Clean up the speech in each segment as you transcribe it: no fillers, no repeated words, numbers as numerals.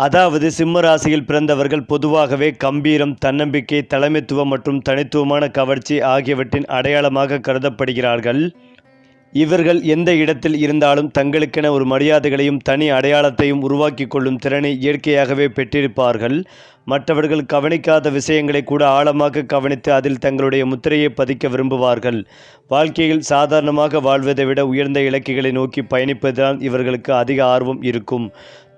அதாவது சிம்ம ராசியில் பிறந்தவர்கள் பொதுவாகவே கம்பீரம், தன்னம்பிக்கை, தலைமைத்துவம் மற்றும் தனித்துவமான கவர்ச்சி ஆகியவற்றின் அடையாளமாக கருதப்படுகிறார்கள். இவர்கள் எந்த இடத்தில் இருந்தாலும் தங்களுக்கென ஒரு மரியாதைகளையும் தனி அடையாளத்தையும் உருவாக்கி கொள்ளும் திறனை இயற்கையாகவே பெற்றிருப்பார்கள். மற்றவர்கள் கவனிக்காத விஷயங்களை கூட ஆழமாக கவனித்து அதில் தங்களுடைய முத்திரையை பதிக்க விரும்புவார்கள். வாழ்க்கையில் சாதாரணமாக வாழ்வதை விட உயர்ந்த இலக்குகளை நோக்கி பயணிப்பதுதான் இவர்களுக்கு அதிக ஆர்வம் இருக்கும்.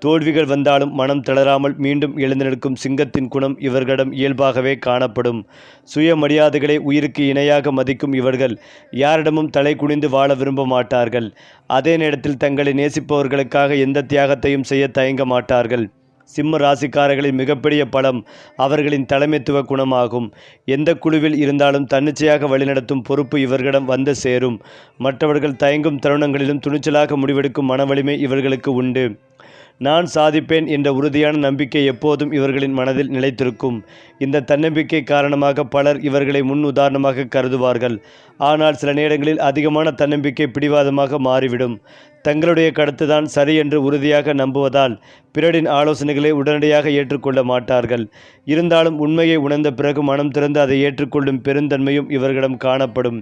தோல்விகள் வந்தாலும் மனம் தளராமல் மீண்டும் எழுந்து நிற்கும் சிங்கத்தின் குணம் இவர்களிடம் இயல்பாகவே காணப்படும். சுயமரியாதைகளை உயிருக்கு இணையாக மதிக்கும் இவர்கள் யாரிடமும் தலை குனிந்து வாழ விரும்ப மாட்டார்கள். அதே நேரத்தில் தங்களை நேசிப்பவர்களுக்காக எந்த தியாகத்தையும் செய்ய தயங்க மாட்டார்கள். சிம்ம ராசிக்காரர்களின் மிகப்பெரிய பலம் அவர்களின் தலைமைத்துவ குணமாகும். எந்த குழுவில் இருந்தாலும் தன்னிச்சையாக வழிநடத்தும் பொறுப்பு இவர்களிடம் வந்து சேரும். மற்றவர்கள் தயங்கும் தருணங்களிலும் துணிச்சலாக முடிவெடுக்கும் மனவலிமை இவர்களுக்கு உண்டு. நான் சாதிப்பேன் என்ற உறுதியான நம்பிக்கை எப்போதும் இவர்களின் மனதில் நிலைத்திருக்கும். இந்த தன்னம்பிக்கை காரணமாக பலர் இவர்களை முன் உதாரணமாக கருதுவார்கள். ஆனால் சில நேரங்களில் அதிகமான தன்னம்பிக்கை பிடிவாதமாக மாறிவிடும். தங்களுடைய கருத்துதான் சரி என்று உறுதியாக நம்புவதால் பிறரின் ஆலோசனைகளை உடனடியாக ஏற்றுக்கொள்ள மாட்டார்கள். இருந்தாலும் உண்மையை உணர்ந்த பிறகு மனம் திறந்து அதை ஏற்றுக்கொள்ளும் பெருந்தன்மையும் இவர்களிடம் காணப்படும்.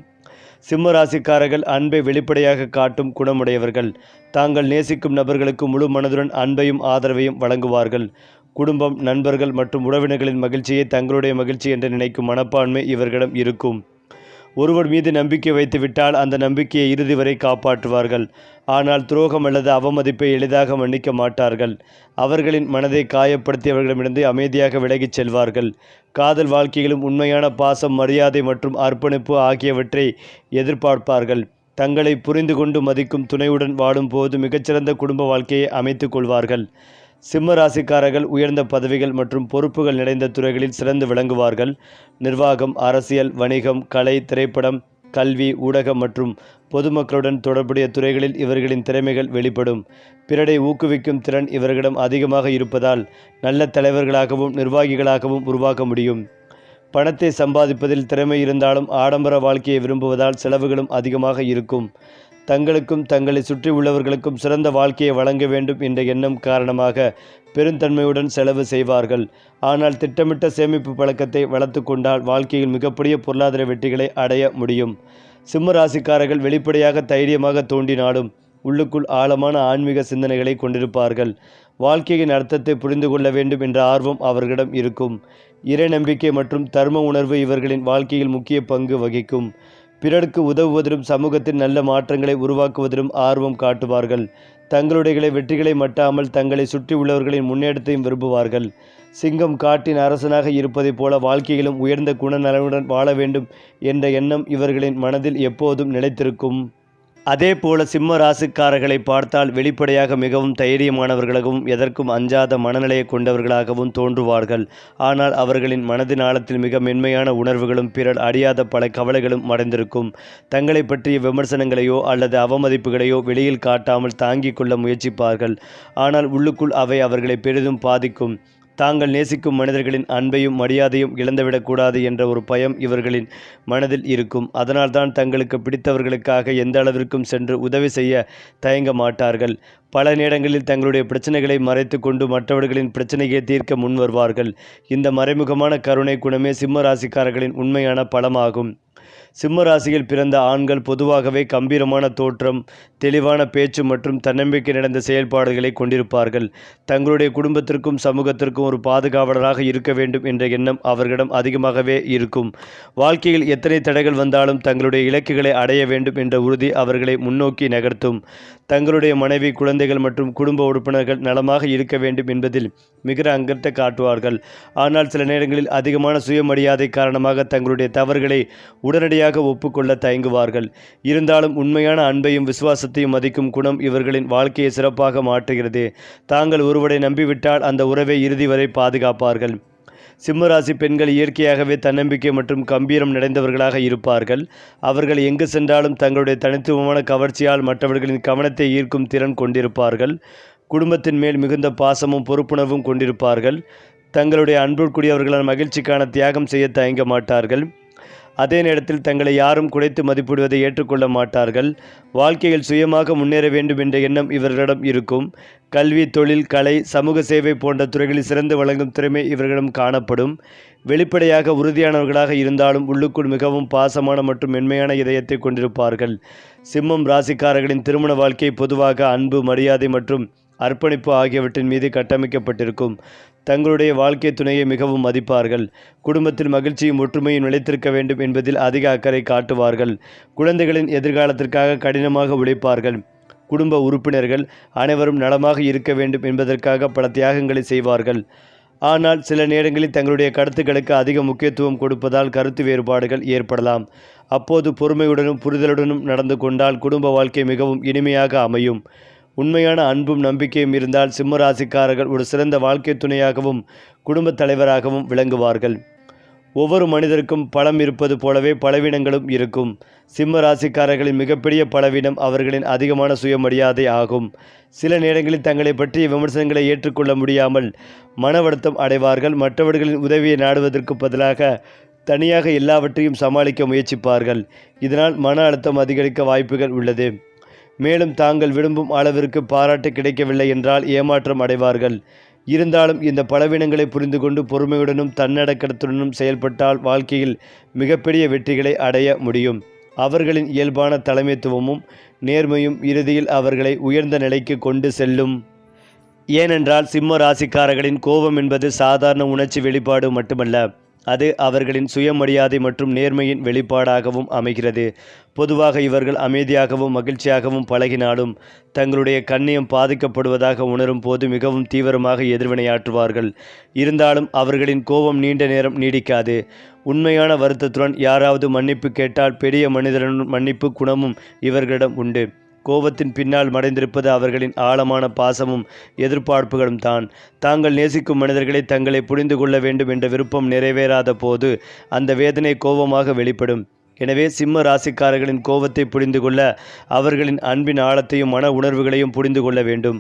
சிம்ம ராசிக்காரர்கள் அன்பை வெளிப்படையாக காட்டும் குணமுடையவர்கள். தாங்கள் நேசிக்கும் நபர்களுக்கு முழு மனதுடன் அன்பையும் ஆதரவையும் வழங்குவார்கள். குடும்பம், நண்பர்கள் மற்றும் உறவினர்களின் மகிழ்ச்சியை தங்களுடைய மகிழ்ச்சி என்று நினைக்கும் மனப்பான்மை இவர்களிடம் இருக்கும். ஒருவர் மீது நம்பிக்கை வைத்துவிட்டால் அந்த நம்பிக்கையை இறுதி வரை காப்பாற்றுவார்கள். ஆனால் துரோகம் அல்லது அவமதிப்பை எளிதாக மன்னிக்க மாட்டார்கள். அவர்களின் மனதை காயப்படுத்தியவர்களிடமிருந்து அமைதியாக விலகிச் செல்வார்கள். காதல் வாழ்க்கையிலும் உண்மையான பாசம், மரியாதை மற்றும் அர்ப்பணிப்பு ஆகியவற்றை எதிர்பார்ப்பார்கள். தங்களை புரிந்து கொண்டு மதிக்கும் துணையுடன் வாடும் போது மிகச்சிறந்த குடும்ப வாழ்க்கையை அமைத்துக் கொள்வார்கள். சிம்ம ராசிக்காரர்கள் உயர்ந்த பதவிகள் மற்றும் பொறுப்புகள் நிறைந்த துறைகளில் சிறந்து விளங்குவார்கள். நிர்வாகம், அரசியல், வணிகம், கலை, திரைப்படம், கல்வி, ஊடகம் மற்றும் பொதுமக்களுடன் தொடர்புடைய துறைகளில் இவர்களின் திறமைகள் வெளிப்படும். பிறரை ஊக்குவிக்கும் திறன் இவர்களிடம் அதிகமாக இருப்பதால் நல்ல தலைவர்களாகவும் நிர்வாகிகளாகவும் உருவாக்க முடியும். பணத்தை சம்பாதிப்பதில் திறமை இருந்தாலும் ஆடம்பர வாழ்க்கையை விரும்புவதால் செலவுகளும் அதிகமாக இருக்கும். தங்களுக்கும் தங்களை சுற்றி உள்ளவர்களுக்கும் சிறந்த வாழ்க்கையை வழங்க வேண்டும் என்ற எண்ணம் காரணமாக பெருந்தன்மையுடன் செலவு செய்வார்கள். ஆனால் திட்டமிட்ட சேமிப்பு பழக்கத்தை வளர்த்து கொண்டால் வாழ்க்கையில் மிகப்பெரிய பொருளாதார வெற்றிகளை அடைய முடியும். சிம்ம ராசிக்காரர்கள் வெளிப்படையாக தைரியமாக தோன்றினாலும் உள்ளுக்குள் ஆழமான ஆன்மீக சிந்தனைகளை கொண்டிருப்பார்கள். வாழ்க்கையின் அர்த்தத்தை புரிந்து கொள்ள வேண்டும் என்ற ஆர்வம் அவர்களிடம் இருக்கும். இறை நம்பிக்கை மற்றும் தர்ம உணர்வு இவர்களின் வாழ்க்கையில் முக்கிய பங்கு வகிக்கும். பிறருக்கு உதவுவதிலும் சமூகத்தில் நல்ல மாற்றங்களை உருவாக்குவதிலும் ஆர்வம் காட்டுவார்கள். தங்களுடைய வெற்றிகளை மட்டாமல் தங்களை சுற்றி உள்ளவர்களின் முன்னேற்றத்தையும் விரும்புவார்கள். சிங்கம் காட்டின் அரசனாக இருப்பதைப் போல வாழ்க்கையிலும் உயர்ந்த குணநலனுடன் வாழ வேண்டும் என்ற எண்ணம் இவர்களின் மனதில் எப்போதும் நிலைத்திருக்கும். அதே போல சிம்ம ராசிக்காரர்களை பார்த்தால் வெளிப்படையாக மிகவும் தைரியமானவர்களாகவும் எதற்கும் அஞ்சாத மனநிலையை கொண்டவர்களாகவும் தோன்றுவார்கள். ஆனால் அவர்களின் மனதின் ஆழத்தில் மிக மென்மையான உணர்வுகளும் பிறர் அறியாத பல கவலைகளும் மறைந்திருக்கும். தங்களை பற்றிய விமர்சனங்களையோ அல்லது அவமதிப்புகளையோ வெளியில் காட்டாமல் தாங்கிக் கொள்ள முயற்சிப்பார்கள். ஆனால் உள்ளுக்குள் அவை அவர்களை பெரிதும் பாதிக்கும். தாங்கள் நேசிக்கும் மனிதர்களின் அன்பையும் மரியாதையும் இழந்துவிடக்கூடாது என்ற ஒரு பயம் இவர்களின் மனதில் இருக்கும். அதனால்தான் தங்களுக்கு பிடித்தவர்களுக்காக எந்த அளவிற்கும் சென்று உதவி செய்ய தயங்க மாட்டார்கள். பல நேரங்களில் தங்களுடைய பிரச்சனைகளை மறைத்து கொண்டு மற்றவர்களின் பிரச்சனையை தீர்க்க முன் வருவார்கள். இந்த மறைமுகமான கருணை குணமே சிம்ம ராசிக்காரர்களின் உண்மையான பலமாகும். சிம்ம ராசியில் பிறந்த ஆண்கள் பொதுவாகவே கம்பீரமான தோற்றம், தெளிவான பேச்சு மற்றும் தன்னம்பிக்கை நிறைந்த செயல்பாடுகளை கொண்டிருப்பார்கள். தங்களுடைய குடும்பத்திற்கும் சமூகத்திற்கும் ஒரு பாதுகாவலராக இருக்க வேண்டும் என்ற எண்ணம் அவர்களிடம் அதிகமாகவே இருக்கும். வாழ்க்கையில் எத்தனை தடைகள் வந்தாலும் தங்களுடைய இலக்குகளை அடைய வேண்டும் என்ற உறுதி அவர்களை முன்னோக்கி நகர்த்தும். தங்களுடைய மனைவி, குழந்தைகள் மற்றும் குடும்ப உறுப்பினர்கள் நலமாக இருக்க வேண்டும் என்பதில் மிக அக்கறை காட்டுவார்கள். ஆனால் சில நேரங்களில் அதிகமான சுயமரியாதை காரணமாக தங்களுடைய தவறுகளை உடனடியாக ஒப்புக்கொள்ள தயங்குவார்கள். இருந்தாலும் உண்மையான அன்பையும் விசுவாசத்தையும் மதிக்கும் குணம் இவர்களின் வாழ்க்கையை சிறப்பாக மாற்றுகிறது. தாங்கள் ஒருவரை நம்பிவிட்டால் அந்த உறவை இறுதி வரை பாதுகாப்பார்கள். சிம்மராசி பெண்கள் இயற்கையாகவே தன்னம்பிக்கை மற்றும் கம்பீரம் நிறைந்தவர்களாக இருப்பார்கள். அவர்கள் எங்கு சென்றாலும் தங்களுடைய தனித்துவமான கவர்ச்சியால் மற்றவர்களின் கவனத்தை ஈர்க்கும் திறன் கொண்டிருப்பார்கள். குடும்பத்தின் மேல் மிகுந்த பாசமும் பொறுப்புணர்வும் கொண்டிருப்பார்கள். தங்களுடைய அன்புக்குரியவர்களால் மகிழ்ச்சிக்கான தியாகம் செய்ய தயங்க மாட்டார்கள். அதே நேரத்தில் தங்களை யாரும் குறைத்து மதிப்பிடுவதை ஏற்றுக்கொள்ள மாட்டார்கள். வாழ்க்கையில் சுயமாக முன்னேற வேண்டும் என்ற எண்ணம் இவர்களிடம் இருக்கும். கல்வி, தொழில், கலை, சமூக சேவை போன்ற துறைகளில் சிறந்து வழங்கும் திறமை இவர்களிடம் காணப்படும். வெளிப்படையாக உறுதியானவர்களாக இருந்தாலும் உள்ளுக்குள் மிகவும் பாசமான மற்றும் மென்மையான இதயத்தை கொண்டிருப்பார்கள். சிம்மம் ராசிக்காரர்களின் திருமண வாழ்க்கை பொதுவாக அன்பு, மரியாதை மற்றும் அர்ப்பணிப்பு ஆகியவற்றின் மீது கட்டமைக்கப்பட்டிருக்கும். தங்களுடைய வாழ்க்கை துணையை மிகவும் மதிப்பார்கள். குடும்பத்தில் மகிழ்ச்சியும் ஒற்றுமையும் நிலைத்திருக்க வேண்டும் என்பதில் அதிக அக்கறை காட்டுவார்கள். குழந்தைகளின் எதிர்காலத்திற்காக கடினமாக உழைப்பார்கள். குடும்ப உறுப்பினர்கள் அனைவரும் நலமாக இருக்க வேண்டும் என்பதற்காக பல தியாகங்களை செய்வார்கள். ஆனால் சில நேரங்களில் தங்களுடைய கருத்துக்களுக்கு அதிக முக்கியத்துவம் கொடுப்பதால் கருத்து வேறுபாடுகள் ஏற்படலாம். அப்போது பொறுமையுடனும் புரிதலுடனும் நடந்து கொண்டால் குடும்ப வாழ்க்கை மிகவும் இனிமையாக அமையும். உண்மையான அன்பும் நம்பிக்கையும் இருந்தால் சிம்ம ராசிக்காரர்கள் ஒரு சிறந்த வாழ்க்கை துணையாகவும் குடும்பத் தலைவராகவும் விளங்குவார்கள். ஒவ்வொரு மனிதருக்கும் பலம் இருப்பது போலவே பலவீனங்களும் இருக்கும். சிம்ம ராசிக்காரர்களின் மிகப்பெரிய பலவீனம் அவர்களின் அதிகமான சுயமரியாதை ஆகும். சில நேரங்களில் தங்களை பற்றிய விமர்சனங்களை ஏற்றுக்கொள்ள முடியாமல் மன வருத்தம் அடைவார்கள். மற்றவர்களின் உதவியை நாடுவதற்கு பதிலாக தனியாக எல்லாவற்றையும் சமாளிக்க முயற்சிப்பார்கள். இதனால் மன அழுத்தம் அதிகரிக்க வாய்ப்புகள் உள்ளது. மேலும் தாங்கள் விரும்பும் அளவிற்கு பாராட்டு கிடைக்கவில்லை என்றால் ஏமாற்றம் அடைவார்கள். இருந்தாலும் இந்த பலவீனங்களை புரிந்து கொண்டு பொறுமையுடனும் தன்னடக்கத்துடனும் செயல்பட்டால் வாழ்க்கையில் மிகப்பெரிய வெற்றிகளை அடைய முடியும். அவர்களின் இயல்பான தலைமைத்துவமும் நேர்மையும் இறுதியில் அவர்களை உயர்ந்த நிலைக்கு கொண்டு செல்லும். ஏனென்றால் சிம்ம ராசிக்காரர்களின் கோபம் என்பது சாதாரண உணர்ச்சி வெளிப்பாடு மட்டுமல்ல, அது அவர்களின் சுயமரியாதை மற்றும் நேர்மையின் வெளிப்பாடாகவும் அமைகிறது. பொதுவாக இவர்கள் அமைதியாகவும் மகிழ்ச்சியாகவும் பழகினாலும் தங்களுடைய கண்ணியம் பாதிக்கப்படுவதாக உணரும் போது மிகவும் தீவிரமாக எதிர்வினையாற்றுவார்கள். இருந்தாலும் அவர்களின் கோபம் நீண்ட நேரம் நீடிக்காது. உண்மையான வருத்தத்துடன் யாராவது மன்னிப்பு கேட்டால் பெரிய மனிதரின் மன்னிப்பு குணமும் இவர்களிடம் உண்டு. கோபத்தின் பின்னால் மறைந்திருப்பது அவர்களின் ஆழமான பாசமும் எதிர்பார்ப்புகளும் தான். தாங்கள் நேசிக்கும் மனிதர்களை தங்களை புரிந்து கொள்ள வேண்டும் என்ற விருப்பம் நிறைவேறாத போது அந்த வேதனை கோபமாக வெளிப்படும். எனவே சிம்ம ராசிக்காரர்களின் கோபத்தை புரிந்து கொள்ள அவர்களின் அன்பின் ஆழத்தையும் மன உணர்வுகளையும் புரிந்து கொள்ள வேண்டும்.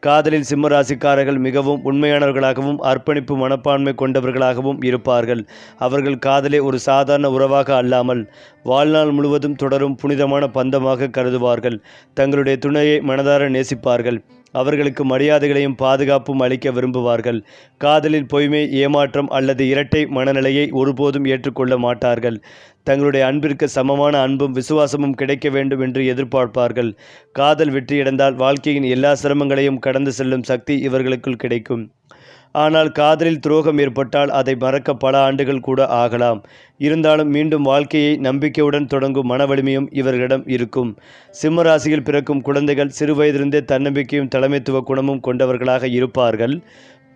காதலில் சிம்ம ராசிக்காரர்கள் மிகவும் உண்மையானவர்களாகவும் அர்ப்பணிப்பு மனப்பான்மை கொண்டவர்களாகவும் இருப்பார்கள். அவர்கள் காதலை ஒரு சாதாரண உறவாக அல்லாமல் வாழ்நாள் முழுவதும் தொடரும் புனிதமான பந்தமாக கருதுவார்கள். தங்களுடைய துணையை மனதார நேசிப்பார்கள். அவர்களுக்கு மரியாதைகளையும் பாதுகாப்பும் அளிக்க விரும்புவார்கள். காதலில் பொய்மை, ஏமாற்றம் அல்லது இரட்டை மனநிலையை ஒருபோதும் ஏற்றுக்கொள்ள மாட்டார்கள். தங்களுடைய அன்பிற்கு சமமான அன்பும் விசுவாசமும் கிடைக்க வேண்டும் என்று எதிர்பார்ப்பார்கள். காதல் வெற்றியடைந்தால் வாழ்க்கையின் எல்லா சிரமங்களையும் கடந்து செல்லும் சக்தி இவர்களுக்குள் கிடைக்கும். ஆனால் காதலில் துரோகம் ஏற்பட்டால் அதை மறக்க பல ஆண்டுகள் கூட ஆகலாம். இருந்தாலும் மீண்டும் வாழ்க்கையை நம்பிக்கையுடன் தொடங்கும் மன வலிமையும் இவர்களிடம் இருக்கும். சிம்ம ராசியில் பிறக்கும் குழந்தைகள் சிறு வயதிலிருந்தே தன்னம்பிக்கையும் தலைமைத்துவ குணமும் கொண்டவர்களாக இருப்பார்கள்.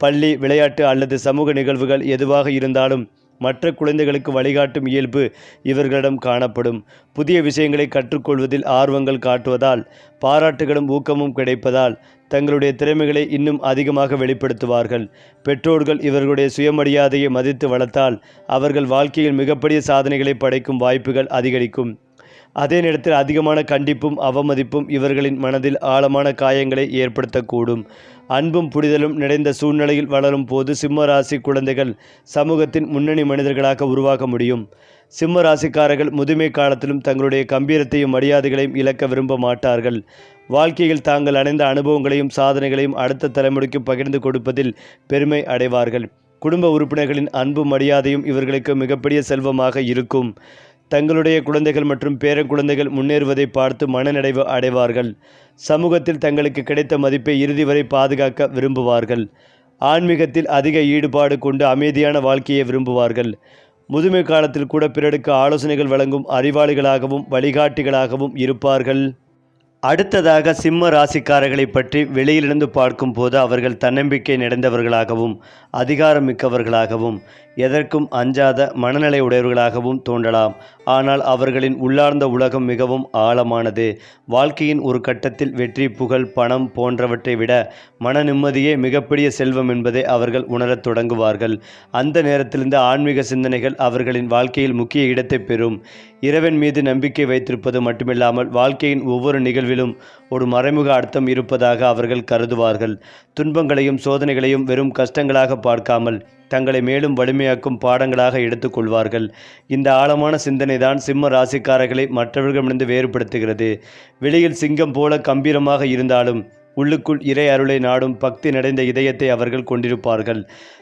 பள்ளி, விளையாட்டு அல்லது சமூக நிகழ்வுகள் எதுவாக இருந்தாலும் மற்ற குழந்தைகளுக்கு வழிகாட்டும் இயல்பு இவர்களிடம் காணப்படும். புதிய விஷயங்களை கற்றுக்கொள்வதில் ஆர்வங்கள் காட்டுவதால் பாராட்டுகளும் ஊக்கமும் கிடைப்பதால் தங்களுடைய திறமைகளை இன்னும் அதிகமாக வெளிப்படுத்துவார்கள். பெற்றோர்கள் இவர்களுடைய சுயமரியாதையை மதித்து வளர்த்தால் அவர்கள் வாழ்க்கையில் மிகப்பெரிய சாதனைகளை படைக்கும் வாய்ப்புகள் அதிகரிக்கும். அதே நேரத்தில் அதிகமான கண்டிப்பும் அவமதிப்பும் இவர்களின் மனதில் ஆழமான காயங்களை ஏற்படுத்தக்கூடும். அன்பும் புரிதலும் நிறைந்த சூழ்நிலையில் வளரும் போது சிம்ம ராசி குழந்தைகள் சமூகத்தின் முன்னணி மனிதர்களாக உருவாக முடியும். சிம்ம ராசிக்காரர்கள் முதுமை காலத்திலும் தங்களுடைய கம்பீரத்தையும் மரியாதைகளையும் இழக்க விரும்ப மாட்டார்கள். வாழ்க்கையில் தாங்கள் அடைந்த அனுபவங்களையும் சாதனைகளையும் அடுத்த தலைமுறைக்கு பகிர்ந்து கொடுப்பதில் பெருமை அடைவார்கள். குடும்ப உறுப்பினர்களின் அன்பும் மரியாதையும் இவர்களுக்கு மிகப்பெரிய செல்வமாக இருக்கும். தங்களுடைய குழந்தைகள் மற்றும் பேரக்குழந்தைகள் முன்னேறுவதை பார்த்து மனநிறைவு அடைவார்கள். சமூகத்தில் தங்களுக்கு கிடைத்த மதிப்பை இறுதி வரை பாதுகாக்க விரும்புவார்கள். ஆன்மீகத்தில் அதிக ஈடுபாடு கொண்டு அமைதியான வாழ்க்கையை விரும்புவார்கள். முதுமை காலத்தில் கூட பிறருக்கு ஆலோசனைகள் வழங்கும் அறிவாளிகளாகவும் வழிகாட்டிகளாகவும் இருப்பார்கள். அடுத்ததாக சிம்ம ராசிக்காரர்களை பற்றி வெளியிலிருந்து பார்க்கும்போது அவர்கள் தன்னம்பிக்கை நிறைந்தவர்களாகவும் அதிகாரமிக்கவர்களாகவும் எதற்கும் அஞ்சாத மனநிலை உடையவர்களாகவும் தோன்றலாம். ஆனால் அவர்களின் உள்ளார்ந்த உலகம் மிகவும் ஆழமானது. வாழ்க்கையின் ஒரு கட்டத்தில் வெற்றி, புகழ், பணம் போன்றவற்றை விட மன நிம்மதியே மிகப்பெரிய செல்வம் என்பதை அவர்கள் உணரத் தொடங்குவார்கள். அந்த நேரத்திலிருந்து ஆன்மீக சிந்தனைகள் அவர்களின் வாழ்க்கையில் முக்கிய இடத்தை பெறும். இறைவன் மீது நம்பிக்கை வைத்திருப்பது மட்டுமில்லாமல் வாழ்க்கையின் ஒவ்வொரு நிகழ்விலும் ஒரு மறைமுக அர்த்தம் இருப்பதாக அவர்கள் கருதுவார்கள். துன்பங்களையும் சோதனைகளையும் வெறும் கஷ்டங்களாக பார்க்காமல் தங்களை மேலும் வலிமையாக்கும் பாடங்களாக எடுத்துக்கொள்வார்கள். இந்த ஆழமான சிந்தனை தான் சிம்ம ராசிக்காரர்களை மற்றவர்களிடமிருந்து வேறுபடுத்துகிறது. வெளியில் சிங்கம் போல கம்பீரமாக இருந்தாலும் உள்ளுக்குள் இறை அருளை நாடும் பக்தி நிறைந்த இதயத்தை அவர்கள் கொண்டிருப்பார்கள்.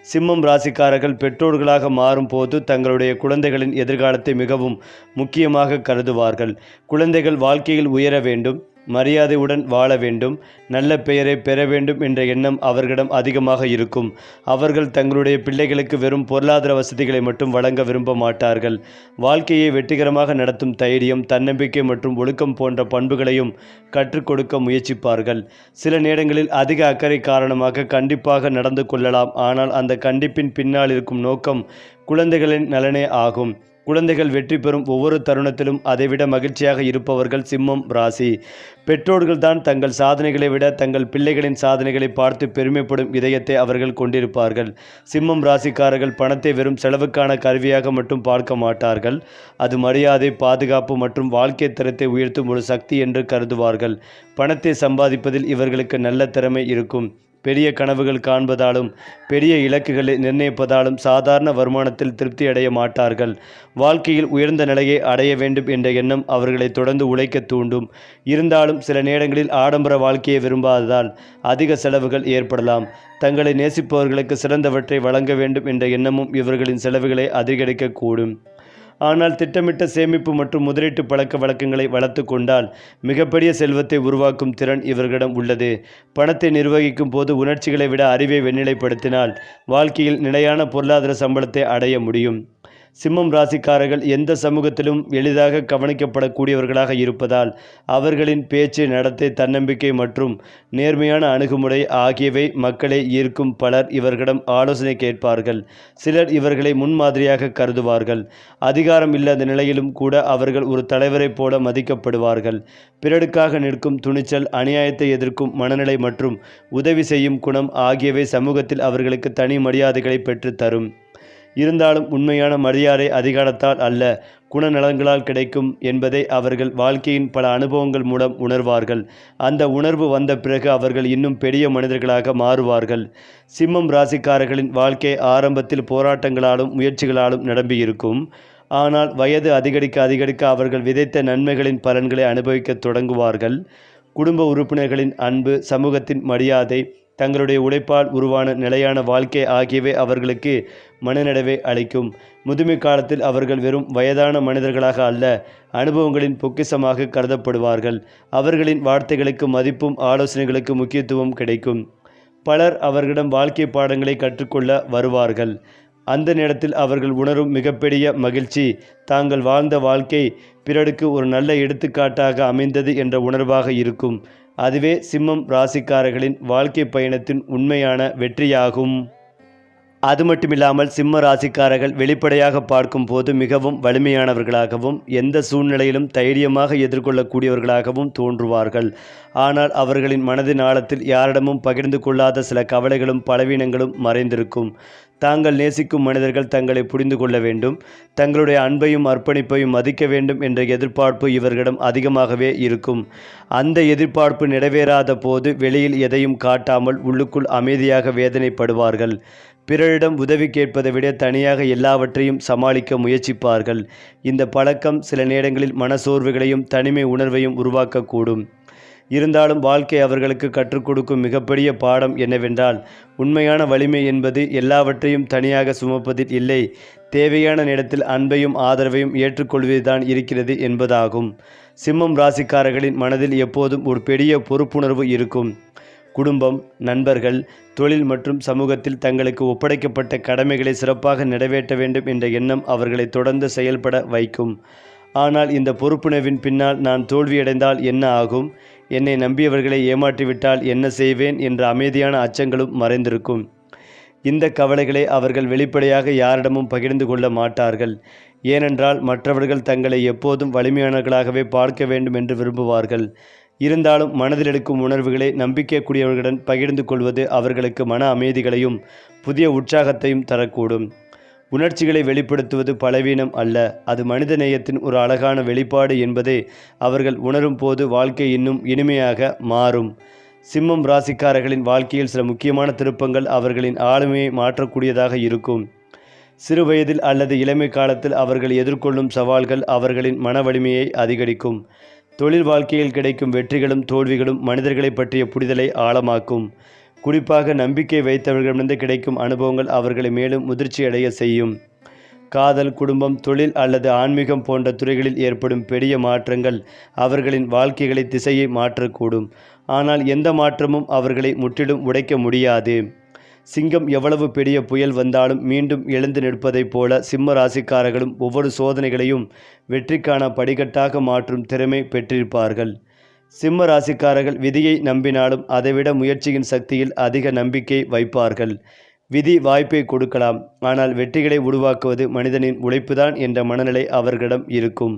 சிம்மம் ராசிக்காரர்கள் பெற்றோர்களாக மாறும் போது தங்களுடைய குழந்தைகளின் எதிர்காலத்தை மிகவும் முக்கியமாக கருதுவார்கள். குழந்தைகள் வாழ்க்கையில் உயர வேண்டும், மரியாதையுடன் வாழ வேண்டும், நல்ல பெயரை பெற வேண்டும் என்ற எண்ணம் அவர்களிடம் அதிகமாக இருக்கும். அவர்கள் தங்களுடைய பிள்ளைகளுக்கு வெறும் பொருளாதார வசதிகளை மட்டும் வழங்க விரும்ப மாட்டார்கள். வாழ்க்கையை வெற்றிகரமாக நடத்தும் தைரியம், தன்னம்பிக்கை மற்றும் ஒழுக்கம் போன்ற பண்புகளையும் கற்றுக் கொடுக்க முயற்சிப்பார்கள். சில நேரங்களில் அதிக அக்கறை காரணமாக கண்டிப்பாக நடந்து கொள்ளலாம். ஆனால் அந்த கண்டிப்பின் பின்னால் இருக்கும் நோக்கம் குழந்தைகளின் நலனே ஆகும். குழந்தைகள் வெற்றி பெறும் ஒவ்வொரு தருணத்திலும் அதைவிட மகிழ்ச்சியாக இருப்பவர்கள் சிம்மம் ராசி. பெற்றோர்கள்தான் தங்கள் சாதனைகளை விட தங்கள் பிள்ளைகளின் சாதனைகளை பார்த்து பெருமைப்படும் இதயத்தை அவர்கள் கொண்டிருப்பார்கள். சிம்மம் ராசிக்காரர்கள் பணத்தை வெறும் செலவுக்கான கருவியாக மட்டும் பார்க்க மாட்டார்கள். அது மரியாதை, பாதுகாப்பு மற்றும் வாழ்க்கை தரத்தை உயர்த்தும் ஒரு சக்தி என்று கருதுவார்கள். பணத்தை சம்பாதிப்பதில் இவர்களுக்கு நல்ல திறமை இருக்கும். பெரிய கனவுகள் காண்பதாலும் பெரிய இலக்குகளை நிர்ணயிப்பதாலும் சாதாரண வருமானத்தில் திருப்தி அடைய மாட்டார்கள். வாழ்க்கையில் உயர்ந்த நிலையை அடைய வேண்டும் என்ற எண்ணம் அவர்களை தொடர்ந்து உழைக்க தூண்டும். இருந்தாலும் சில நேரங்களில் ஆடம்பர வாழ்க்கையை விரும்பாததால் அதிக செலவுகள் ஏற்படலாம். தங்களை நேசிப்பவர்களுக்கு சிறந்தவற்றை வழங்க வேண்டும் என்ற எண்ணமும் இவர்களின் செலவுகளை அதிகரிக்கக்கூடும். ஆனால் திட்டமிட்ட சேமிப்பு மற்றும் முதலீட்டு பழக்க வழக்கங்களை வளர்த்து கொண்டால் மிகப்பெரிய செல்வத்தை உருவாக்கும் திறன் இவர்களிடம் உள்ளது. பணத்தை நிர்வகிக்கும் போது உணர்ச்சிகளை விட அறிவை வெண்ணிலைப்படுத்தினால் வாழ்க்கையில் நிலையான பொருளாதார சம்பளத்தை அடைய முடியும். சிம்மம் ராசிக்காரர்கள் எந்த சமூகத்திலும் எளிதாக கவனிக்கப்படக்கூடியவர்களாக இருப்பதால் அவர்களின் பேச்சு, நடத்தை, தன்னம்பிக்கை மற்றும் நேர்மையான அணுகுமுறை ஆகியவை மக்களை ஈர்க்கும். பலர் இவர்களிடம் ஆலோசனை கேட்பார்கள். சிலர் இவர்களை முன்மாதிரியாக கருதுவார்கள். அதிகாரம் இல்லாத நிலையிலும் கூட அவர்கள் ஒரு தலைவரைப் போல மதிக்கப்படுவார்கள். பிறருக்காக நிற்கும் துணிச்சல், அநியாயத்தை எதிர்க்கும் மனநிலை மற்றும் உதவி செய்யும் குணம் ஆகியவை சமூகத்தில் அவர்களுக்கு தனி மரியாதைகளை பெற்றுத்தரும். இருந்தாலும் உண்மையான மரியாதை அதிகாரத்தால் அல்ல, குணநலன்களால் கிடைக்கும் என்பதை அவர்கள் வாழ்க்கையின் பல அனுபவங்கள் மூலம் உணர்வார்கள். அந்த உணர்வு வந்த பிறகு அவர்கள் இன்னும் பெரிய மனிதர்களாக மாறுவார்கள். சிம்மம் ராசிக்காரர்களின் வாழ்க்கை ஆரம்பத்தில் போராட்டங்களாலும் முயற்சிகளாலும் நிரம்பியிருக்கும். ஆனால் வயது அதிகரிக்க அவர்கள் விதைத்த நன்மைகளின் பலன்களை அனுபவிக்க தொடங்குவார்கள். குடும்ப உறுப்பினர்களின் அன்பு, சமூகத்தின் மரியாதை, தங்களுடைய உழைப்பால் உருவான நிலையான வாழ்க்கை ஆகியவை அவர்களுக்கு மனநிறைவை அளிக்கும். முதுமை காலத்தில் அவர்கள் வெறும் வயதான மனிதர்களாக அல்ல, அனுபவங்களின் பொக்கிஷமாக கருதப்படுவார்கள். அவர்களின் வார்த்தைகளுக்கு மதிப்பும் ஆலோசனைகளுக்கு முக்கியத்துவம் கிடைக்கும். பலர் அவர்களிடம் வாழ்க்கை பாடங்களை கற்றுக்கொள்ள வருவார்கள். அந்த நேரத்தில் அவர்கள் உணரும் மிகப்பெரிய மகிழ்ச்சி தாங்கள் வாழ்ந்த வாழ்க்கை பிறருக்கு ஒரு நல்ல எடுத்துக்காட்டாக அமைந்தது என்ற உணர்வாக இருக்கும். அதுவே சிம்மம் ராசிக்காரர்களின் வாழ்க்கை பயணத்தின் உண்மையான வெற்றியாகும். அது மட்டுமில்லாமல் சிம்ம ராசிக்காரர்கள் வெளிப்படையாக பார்க்கும் போது மிகவும் வலிமையானவர்களாகவும் எந்த சூழ்நிலையிலும் தைரியமாக எதிர்கொள்ளக்கூடியவர்களாகவும் தோன்றுவார்கள். ஆனால் அவர்களின் மனதின் ஆழத்தில் யாரிடமும் பகிர்ந்து கொள்ளாத சில கவலைகளும் பலவீனங்களும் மறைந்திருக்கும். தாங்கள் நேசிக்கும் மனிதர்கள் தங்களை புரிந்து கொள்ள வேண்டும், தங்களுடைய அன்பையும் அர்ப்பணிப்பையும் மதிக்க வேண்டும் என்ற எதிர்பார்ப்பு இவர்களிடம் அதிகமாகவே இருக்கும். அந்த எதிர்பார்ப்பு நிறைவேறாத போது வெளியில் எதையும் காட்டாமல் உள்ளுக்குள் அமைதியாக வேதனைப்படுவார்கள். பிறரிடம் உதவி கேட்பதை விட தனியாக எல்லாவற்றையும் சமாளிக்க முயற்சிப்பார்கள். இந்த பழக்கம் சில நேரங்களில் மனசோர்வுகளையும் தனிமை உணர்வையும் உருவாக்கக்கூடும். இருந்தாலும் வாழ்க்கை அவர்களுக்கு கற்றுக் கொடுக்கும் மிகப்பெரிய பாடம் என்னவென்றால், உண்மையான வலிமை என்பது எல்லாவற்றையும் தனியாக சுமப்பதில் இல்லை, தேவையான நேரத்தில் அன்பையும் ஆதரவையும் ஏற்றுக்கொள்வதுதான் இருக்கிறது என்பதாகும். சிம்மம் ராசிக்காரர்களின் மனதில் எப்போதும் ஒரு பெரிய பொறுப்புணர்வு இருக்கும். குடும்பம், நண்பர்கள், தொழில் மற்றும் சமூகத்தில் தங்களுக்கு ஒப்படைக்கப்பட்ட கடமைகளை சிறப்பாக நிறைவேற்ற வேண்டும் என்ற எண்ணம் அவர்களை தொடர்ந்து செயல்பட வைக்கும். ஆனால் இந்த பொறுப்புணர்வின் பின்னால் நான் தோல்வியடைந்தால் என்ன ஆகும், என்னை நம்பியவர்களை ஏமாற்றிவிட்டால் என்ன செய்வேன் என்ற அமைதியான அச்சங்களும் மறைந்திருக்கும். இந்த கவலைகளை அவர்கள் வெளிப்படையாக யாரிடமும் பகிர்ந்து கொள்ள மாட்டார்கள். ஏனென்றால் மற்றவர்கள் தங்களை எப்போதும் வலிமையானவர்களாகவே பார்க்க வேண்டும் என்று விரும்புவார்கள். இருந்தாலும் மனதில் எடுக்கும் உணர்வுகளை நம்பிக்கைக்குரியவர்களுடன் பகிர்ந்து கொள்வது அவர்களுக்கு மன அமைதிகளையும் புதிய உற்சாகத்தையும் தரக்கூடும். உணர்ச்சிகளை வெளிப்படுத்துவது பலவீனம் அல்ல, அது மனித நேயத்தின் ஒரு அழகான வெளிப்பாடு என்பதை அவர்கள் உணரும் போது வாழ்க்கை இன்னும் இனிமையாக மாறும். சிம்மம் ராசிக்காரர்களின் வாழ்க்கையில் சில முக்கியமான திருப்பங்கள் அவர்களின் ஆளுமையை மாற்றக்கூடியதாக இருக்கும். சிறு வயதில் அல்லது இளமை காலத்தில் அவர்கள் எதிர்கொள்ளும் சவால்கள் அவர்களின் மன வலிமையை அதிகரிக்கும். தொழில் வாழ்க்கையில் கிடைக்கும் வெற்றிகளும் தோல்விகளும் மனிதர்களை பற்றிய புரிதலை ஆழமாக்கும். குறிப்பாக நம்பிக்கை வைத்தவர்களிடமிருந்து கிடைக்கும் அனுபவங்கள் அவர்களை மேலும் முதிர்ச்சியடைய செய்யும். காதல், குடும்பம், தொழில் அல்லது ஆன்மீகம் போன்ற துறைகளில் ஏற்படும் பெரிய மாற்றங்கள் அவர்களின் வாழ்க்கைகளை திசையை மாற்றக்கூடும். ஆனால் எந்த மாற்றமும் அவர்களை முற்றிலும் உடைக்க முடியாது. சிங்கம் எவ்வளவு பெரிய புயல் வந்தாலும் மீண்டும் எழுந்து நிற்பதைப் போல சிம்ம ராசிக்காரர்களும் ஒவ்வொரு சோதனைகளையும் வெற்றிக்கான படிக்கட்டாக மாற்றும் திறமை பெற்றிருப்பார்கள். சிம்ம ராசிக்காரர்கள் விதியை நம்பினாலும் அதைவிட முயற்சியின் சக்தியில் அதிக நம்பிக்கை வைப்பார்கள். விதி வாய்ப்பை கொடுக்கலாம், ஆனால் வெற்றிகளை உருவாக்குவது மனிதனின் உழைப்புதான் என்ற மனநிலை அவர்களிடம் இருக்கும்.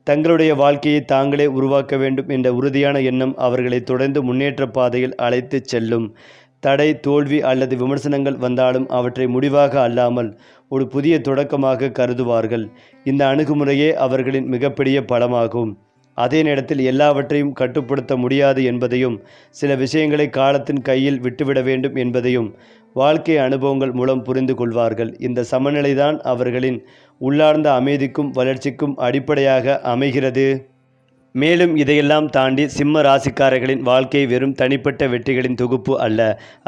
தங்களுடைய வாழ்க்கையை தாங்களே உருவாக்க வேண்டும் என்ற உறுதியான எண்ணம் அவர்களை தொடர்ந்து முன்னேற்ற பாதையில் அழைத்துச் செல்லும். தடை, தோல்வி அல்லது விமர்சனங்கள் வந்தாலும் அவற்றை முடிவாக அல்லாமல் ஒரு புதிய தொடக்கமாக கருதுவார்கள். இந்த அணுகுமுறையே அவர்களின் மிகப்பெரிய பலமாகும். அதே நேரத்தில் எல்லாவற்றையும் கட்டுப்படுத்த முடியாது என்பதையும், சில விஷயங்களை காலத்தின் கையில் விட்டுவிட வேண்டும் என்பதையும் வாழ்க்கை அனுபவங்கள் மூலம் புரிந்து கொள்வார்கள். இந்த சமநிலைதான் அவர்களின் உள்ளார்ந்த அமைதிக்கும் வளர்ச்சிக்கும் அடிப்படையாக அமைகிறது. மேலும் இதையெல்லாம் தாண்டி சிம்ம ராசிக்காரர்களின் வாழ்க்கை வெறும் தனிப்பட்ட வெற்றிகளின் தொகுப்பு அல்ல.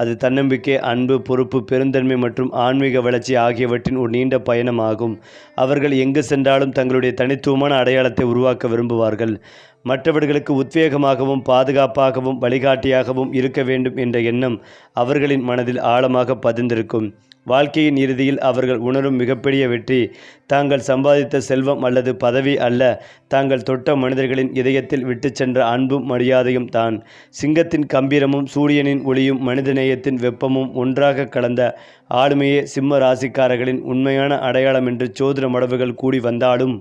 அது தன்னம்பிக்கை, அன்பு, பொறுப்பு, பெருந்தன்மை மற்றும் ஆன்மீக வளர்ச்சி ஆகியவற்றின் ஒரு நீண்ட பயணமாகும். அவர்கள் எங்கு சென்றாலும் தங்களுடைய தனித்துவமான அடையாளத்தை உருவாக்க விரும்புவார்கள். மற்றவர்களுக்கு உத்வேகமாகவும் பாதுகாப்பாகவும் வழிகாட்டியாகவும் இருக்க வேண்டும் என்ற எண்ணம் அவர்களின் மனதில் ஆழமாக பதிந்திருக்கும். வாழ்க்கையின் இறுதியில் அவர்கள் உணரும் மிகப்பெரிய வெற்றி தாங்கள் சம்பாதித்த செல்வம் அல்லது பதவி அல்ல, தாங்கள் தொட்ட மனிதர்களின் இதயத்தில் விட்டு சென்ற அன்பும் மரியாதையும் தான். சிங்கத்தின் கம்பீரமும் சூரியனின் ஒளியும் மனிதநேயத்தின் வெப்பமும் ஒன்றாக கலந்த ஆளுமையே சிம்ம ராசிக்காரர்களின் உண்மையான அடையாளம் என்று ஜோதிட மடவுகள் கூடி வந்தாலும்,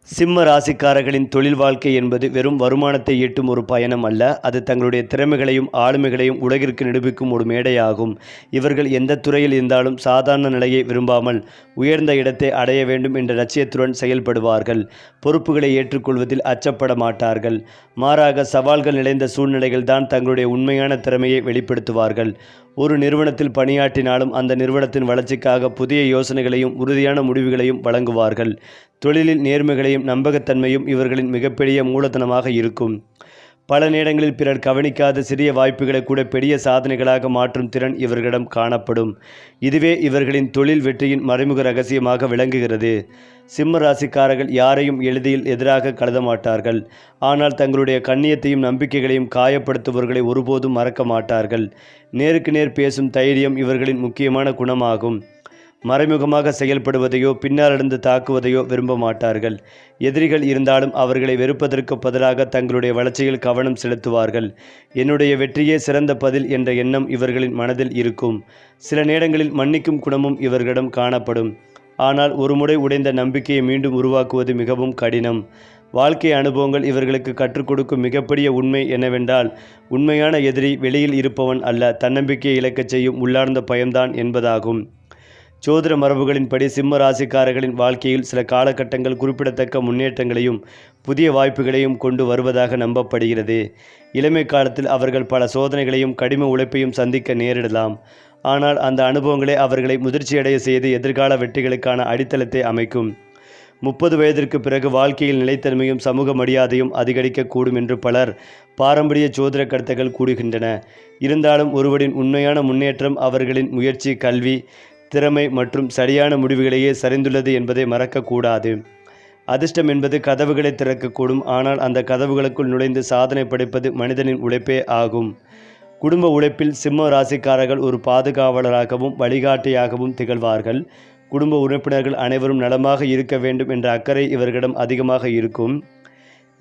சிம்ம ராசிக்காரர்களின் தொழில் வாழ்க்கை என்பது வெறும் வருமானத்தை ஈட்டும் ஒரு பயணம் அல்ல. அது தங்களுடைய திறமைகளையும் ஆளுமைகளையும் உலகிற்கு நிரூபிக்கும் ஒரு மேடையாகும். இவர்கள் எந்த துறையில் இருந்தாலும் சாதாரண நிலையை விரும்பாமல் உயர்ந்த இடத்தை அடைய வேண்டும் என்ற லட்சியத்துடன் செயல்படுவார்கள். பொறுப்புகளை ஏற்றுக்கொள்வதில் அச்சப்பட மாட்டார்கள். மாறாக சவால்கள் நிறைந்த சூழ்நிலைகள் தான் தங்களுடைய உண்மையான திறமையை வெளிப்படுத்துவார்கள். ஒரு நிறுவனத்தில் பணியாற்றினாலும் அந்த நிறுவனத்தின் வளர்ச்சிக்காக புதிய யோசனைகளையும் உறுதியான முடிவுகளையும் வழங்குவார்கள். தொழிலில் நேர்மைகளையும் நம்பகத்தன்மையும் இவர்களின் மிகப்பெரிய மூலதனமாக இருக்கும். பல நேரங்களில் பிறர் கவனிக்காத சிறிய வாய்ப்புகளை கூட பெரிய சாதனைகளாக மாற்றும் திறன் இவர்களிடம் காணப்படும். இதுவே இவர்களின் தொழில் வெற்றியின் மறைமுக ரகசியமாக விளங்குகிறது. சிம்ம ராசிக்காரர்கள் யாரையும் எளிதில் எதிராக கருத மாட்டார்கள். ஆனால் தங்களுடைய கண்ணியத்தையும் நம்பிக்கைகளையும் காயப்படுத்துபவர்களை ஒருபோதும் மறக்க மாட்டார்கள். நேருக்கு நேர் பேசும் தைரியம் இவர்களின் முக்கியமான குணமாகும். மறைமுகமாக செயல்படுவதையோ பின்னாலிருந்து தாக்குவதையோ விரும்ப மாட்டார்கள். எதிரிகள் இருந்தாலும் அவர்களை வெறுப்பதற்கு பதிலாக தங்களுடைய வளர்ச்சியில் கவனம் செலுத்துவார்கள். என்னுடைய வெற்றியே சிறந்த பதில் என்ற எண்ணம் இவர்களின் மனதில் இருக்கும். சில நேரங்களில் மன்னிக்கும் குணமும் இவர்களிடம் காணப்படும். ஆனால் ஒருமுறை உடைந்த நம்பிக்கையை மீண்டும் உருவாக்குவது மிகவும் கடினம். வாழ்க்கை அனுபவங்கள் இவர்களுக்கு கற்றுக் கொடுக்கும் மிகப்பெரிய உண்மை என்னவென்றால், உண்மையான எதிரி வெளியில் இருப்பவன் அல்ல, தன்னம்பிக்கையை இழக்கச் செய்யும் உள்ளார்ந்த பயம்தான் என்பதாகும். ஜோதிட மரபுகளின்படி சிம்ம ராசிக்காரர்களின் வாழ்க்கையில் சில காலகட்டங்கள் குறிப்பிடத்தக்க முன்னேற்றங்களையும் புதிய வாய்ப்புகளையும் கொண்டு வருவதாக நம்பப்படுகிறது. இளமை காலத்தில் அவர்கள் பல சோதனைகளையும் கடின உழைப்பையும் சந்திக்க நேரிடலாம். ஆனால் அந்த அனுபவங்களே அவர்களை முதிர்ச்சியடைய செய்து எதிர்கால வெற்றிகளுக்கான அடித்தளத்தை அமைக்கும். 30 வயதிற்கு பிறகு வாழ்க்கையில் நிலைத்தன்மையும் சமூக மரியாதையும் அதிகரிக்கக்கூடும் என்று பலர் பாரம்பரிய ஜோதிட கருத்துக்கள் கூறுகின்றன. இருந்தாலும் ஒருவரின் உண்மையான முன்னேற்றம் அவர்களின் முயற்சி, கல்வி, திறமை மற்றும் சரியான முடிவுகளையே சரிந்துள்ளது என்பதை மறக்கக்கூடாது. அதிர்ஷ்டம் என்பது கதவுகளை திறக்கக்கூடும், ஆனால் அந்த கதவுகளுக்குள் நுழைந்து சாதனை படைப்பது மனிதனின் உழைப்பே ஆகும். குடும்ப உழைப்பில் சிம்ம ராசிக்காரர்கள் ஒரு பாதுகாவலராகவும் வழிகாட்டியாகவும் திகழ்வார்கள். குடும்ப உறுப்பினர்கள் அனைவரும் நலமாக இருக்க வேண்டும் என்ற அக்கறை இவர்களிடம் அதிகமாக இருக்கும்.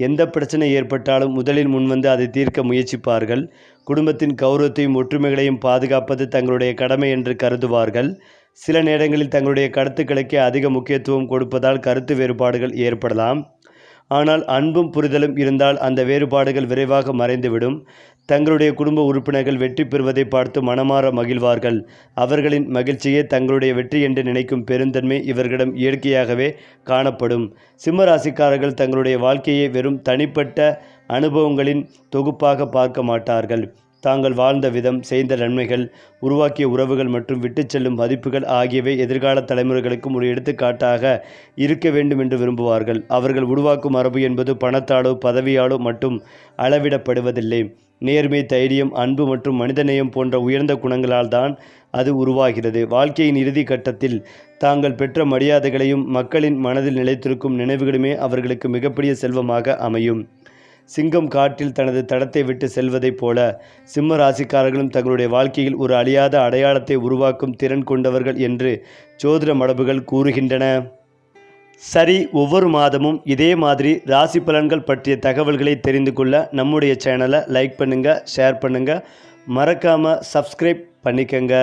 எந்த பிரச்சனை ஏற்பட்டாலும் முதலில் முன்வந்து அதை தீர்க்க முயற்சிப்பார்கள். குடும்பத்தின் கௌரவத்தையும் ஒற்றுமைகளையும் பாதுகாப்பது தங்களுடைய கடமை என்று கருதுவார்கள். சில நேரங்களில் தங்களுடைய கருத்துக்களுக்கே அதிக முக்கியத்துவம் கொடுப்பதால் கருத்து வேறுபாடுகள் ஏற்படலாம். ஆனால் அன்பும் புரிதலும் இருந்தால் அந்த வேறுபாடுகள் விரைவாக மறைந்துவிடும். தங்களுடைய குடும்ப உறுப்பினர்கள் வெற்றி பெறுவதை பார்த்து மனமாற மகிழ்வார்கள். அவர்களின் மகிழ்ச்சியே தங்களுடைய வெற்றி என்று நினைக்கும் பெருந்தன்மை இவர்களிடம் இயற்கையாகவே காணப்படும். சிம்மராசிக்காரர்கள் தங்களுடைய வாழ்க்கையை வெறும் தனிப்பட்ட அனுபவங்களின் தொகுப்பாக பார்க்க மாட்டார்கள். தாங்கள் வாழ்ந்த விதம், செய்த நன்மைகள், உருவாக்கிய உறவுகள் மற்றும் விட்டுச் செல்லும் மதிப்புகள் ஆகியவை எதிர்கால தலைமுறைகளுக்கும் ஒரு எடுத்துக்காட்டாக இருக்க வேண்டும் என்று விரும்புவார்கள். அவர்கள் உருவாக்கும் மரபு என்பது பணத்தாலோ பதவியாலோ மட்டும் அளவிடப்படுவதில்லை. நேர்மை, தைரியம், அன்பு மற்றும் மனிதநேயம் போன்ற உயர்ந்த குணங்களால் தான் அது உருவாகிறது. வாழ்க்கையின் இறுதி கட்டத்தில் தாங்கள் பெற்ற மரியாதைகளையும் மக்களின் மனதில் நிலைத்திருக்கும் நினைவுகளுமே அவர்களுக்கு மிகப்பெரிய செல்வமாக அமையும். சிங்கம் காட்டில் தனது தடத்தை விட்டு செல்வதைப் போல சிம்ம ராசிக்காரர்களும் தங்களுடைய வாழ்க்கையில் ஒரு அழியாத அடையாளத்தை உருவாக்கும் திறன் கொண்டவர்கள் என்று ஜோதிட மரபுகள் கூறுகின்றன. சரி, ஒவ்வொரு மாதமும் இதே மாதிரி ராசி பலன்கள் பற்றிய தகவல்களை தெரிந்து கொள்ள நம்முடைய சேனலை லைக் பண்ணுங்கள், ஷேர் பண்ணுங்கள், மறக்காமல் சப்ஸ்கிரைப் பண்ணிக்கங்க.